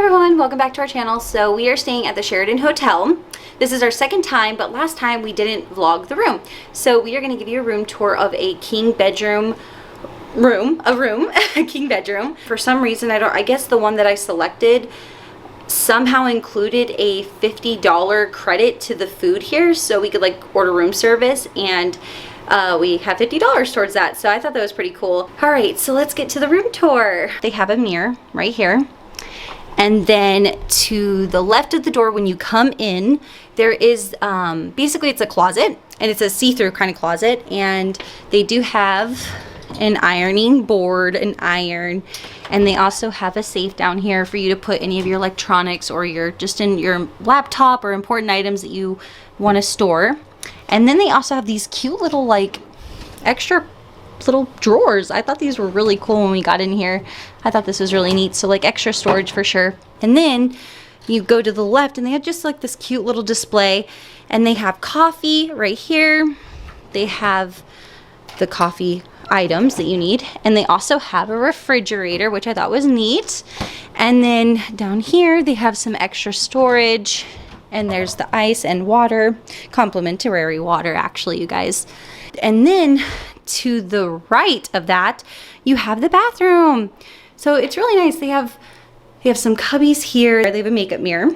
everyone, welcome back to our channel. So we are staying at the Sheraton Hotel. This is our second time, but last time we didn't vlog the room. So we are going to give you a room tour of a king bedroom a king bedroom. For some reason, I guess the one that I selected somehow included a $50 credit to the food here, so we could like order room service, and we have $50 towards that. So I thought that was pretty cool. All right, so let's get to the room tour. They have a mirror right here. And then to the left of the door when you come in, there is, basically it's a closet, and it's a see-through kind of closet. And they do have an ironing board, an iron, and they also have a safe down here for you to put any of your electronics or your laptop or important items that you want to store. And then they also have these cute little like extra little drawers. I thought these were really cool when we got in here. I thought this was really neat. So like extra storage for sure. And then you go to the left and they have just like this cute little display, and they have coffee right here. They have the coffee items that you need, and they also have a refrigerator, which I thought was neat. And then down here they have some extra storage, and there's the ice and water, complimentary water actually, you guys. And then to the right of that you have the bathroom. So it's really nice. They have some cubbies here. They have a makeup mirror.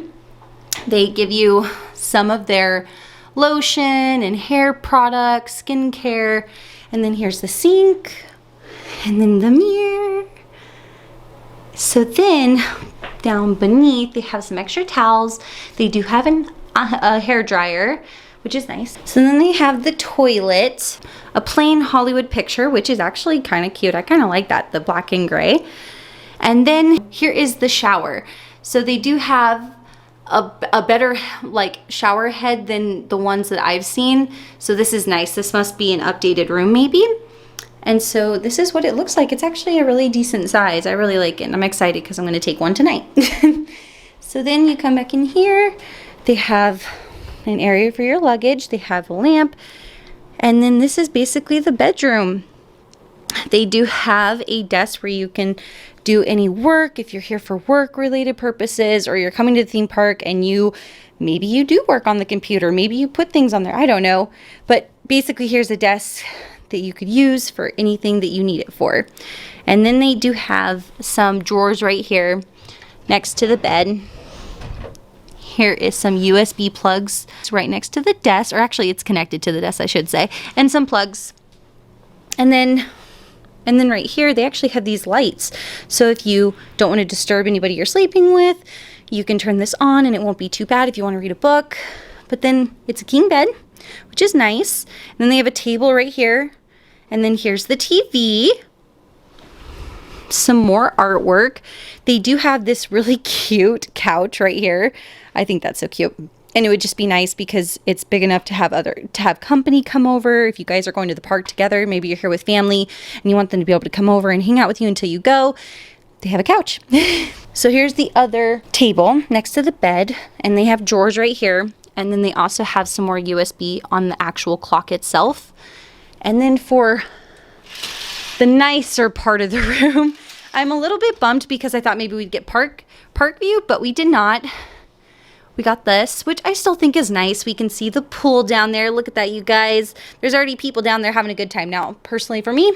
They give you some of their lotion and hair products, skincare, and then here's the sink, and then the mirror. So then down beneath they have some extra towels. They do have a hair dryer, which is nice. So then they have the toilet, a plain Hollywood picture, which is actually kind of cute. I kind of like that, the black and gray. And then here is the shower. So they do have a better like shower head than the ones that I've seen. So this is nice. This must be an updated room maybe. And so this is what it looks like. It's actually a really decent size. I really like it, and I'm excited because I'm going to take one tonight. So then you come back in here. They have an area for your luggage. They have a lamp. And then this is basically the bedroom. They do have a desk where you can do any work if you're here for work related purposes, or you're coming to the theme park and maybe you do work on the computer. Maybe you put things on there. I don't know. But basically here's a desk that you could use for anything that you need it for. And then they do have some drawers right here next to the bed. Here is some USB plugs. It's right next to the desk, or actually it's connected to the desk, I should say, and some plugs. And then right here, they actually have these lights. So if you don't want to disturb anybody you're sleeping with, you can turn this on and it won't be too bad if you want to read a book. But then it's a king bed, which is nice. And then they have a table right here. And then here's the TV. Some more artwork. They do have this really cute couch right here. I think that's so cute. And it would just be nice because it's big enough to have company come over. If you guys are going to the park together, maybe you're here with family and you want them to be able to come over and hang out with you until you go, they have a couch. So here's the other table next to the bed, and they have drawers right here. And then they also have some more USB on the actual clock itself. And then for the nicer part of the room, I'm a little bit bummed because I thought maybe we'd get park view, but we did not. We got this, which I still think is nice. We can see the pool down there. Look at that, you guys. There's already people down there having a good time. Now, personally for me,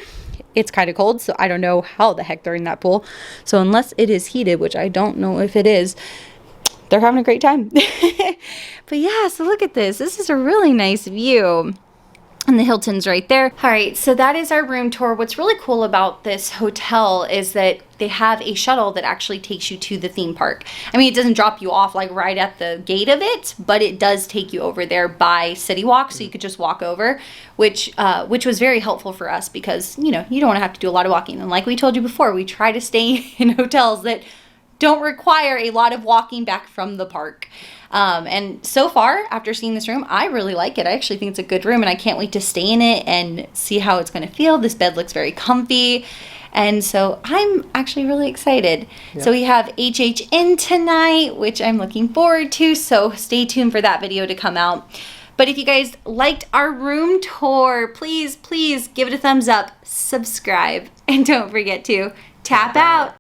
it's kind of cold, so I don't know how the heck they're in that pool. So unless it is heated, which I don't know if it is, they're having a great time. But yeah, so look at this. This is a really nice view. And the Hilton's right there. All right, so that is our room tour. What's really cool about this hotel is that they have a shuttle that actually takes you to the theme park. I mean, it doesn't drop you off like right at the gate of it, but it does take you over there by City Walk, so you could just walk over, which was very helpful for us because, you know, you don't want to have to do a lot of walking. And like we told you before, we try to stay in hotels that don't require a lot of walking back from the park. And so far, after seeing this room, I really like it. I actually think it's a good room, and I can't wait to stay in it and see how it's going to feel. This bed looks very comfy, and so I'm actually really excited. Yeah. So we have HHN tonight, which I'm looking forward to, so stay tuned for that video to come out. But if you guys liked our room tour, please give it a thumbs up, subscribe, and don't forget to tap out.